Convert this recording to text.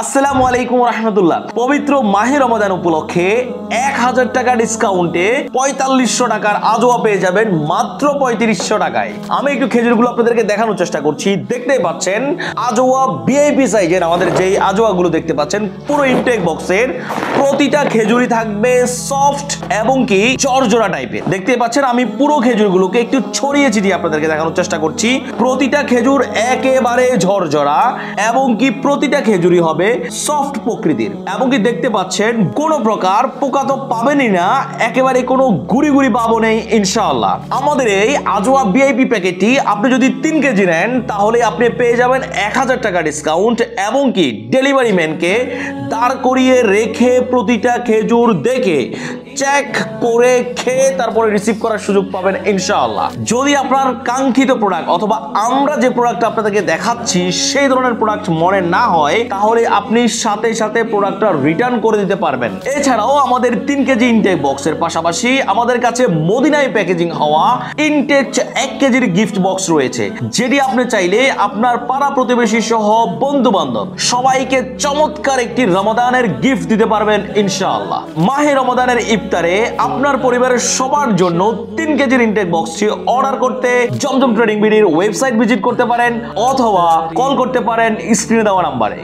আসসালামু আলাইকুম রহমতুল্লাহ। পবিত্র মাহে রমাদান উপলক্ষে 1000 টাকা ডিসকাউন্টে 4500 টাকার আজোয়া পেয়ে যাবেন মাত্র 3500 টাকায়। আমি একটু খেজুরগুলো আপনাদেরকে দেখানোর চেষ্টা করছি। দেখতেই পাচ্ছেন আজোয়া ভিআইপি সাইজের আমাদের যেই আজোয়াগুলো দেখতে পাচ্ছেন পুরো ইনটেক বক্সের প্রতিটা খেজুরই থাকবে সফট এবং কি চরজোড়া টাইপের। দেখতেই পাচ্ছেন আমি পুরো খেজুরগুলোকে একটু ছড়িয়ে ছিটিয়ে আপনাদেরকে দেখানোর চেষ্টা করছি। প্রতিটা খেজুর একেবারে ঝরঝরা এবং কি প্রতিটা খেজুরই হবে সফট প্রকৃতির এবং কি দেখতে পাচ্ছেন কোনো প্রকার পোকা তো পাবেনই না, একেবারে কোনো গুড়ি গুড়ি পাবো নেই ইনশাআল্লাহ। আমাদের এই আজোয়া ভিআইপি প্যাকেটটি আপনি যদি 3 কেজি নেন তাহলে আপনি পেয়ে যাবেন 1000 টাকা ডিসকাউন্ট এবং কি ডেলিভারি ম্যানকে দাঁড় করিয়ে রেখে প্রতিটা খেজুর দেখে চেক করে খেয়ে তারপরে রিসিভ করার সুযোগ পাবেন ইনশাআল্লাহ। যদি আপনার কাঙ্ক্ষিত প্রোডাক্ট অথবা আমরা যে প্রোডাক্ট আপনাদেরকে দেখাচ্ছি সেই ধরনের প্রোডাক্ট মনে না হয় তাহলে আপনি সাথে সাথে প্রোডাক্টটা রিটার্ন করে দিতে পারবেন। এছাড়াও আমাদের 3 কেজি ইনটেক বক্সের পাশাপাশি আমাদের কাছে মদিনায় প্যাকেজিং হওয়া ইনটেক 1 কেজির গিফট বক্স রয়েছে, যেটি আপনি চাইলে আপনার পাড়া প্রতিবেশী সহ বন্ধু বান্ধব সবাইকে চমৎকার একটি রমাদানের গিফট দিতে পারবেন ইনশাআল্লাহ। মাহে রমাদানের ইফতারে আপনার পরিবারের সবার জন্য 3 কেজির ইনটেক বক্সটি অর্ডার করতে জমজম ট্রেডিং বিডির ওয়েবসাইট ভিজিট করতে পারেন অথবা কল করতে পারেন স্ক্রিনে দেওয়া নাম্বারে।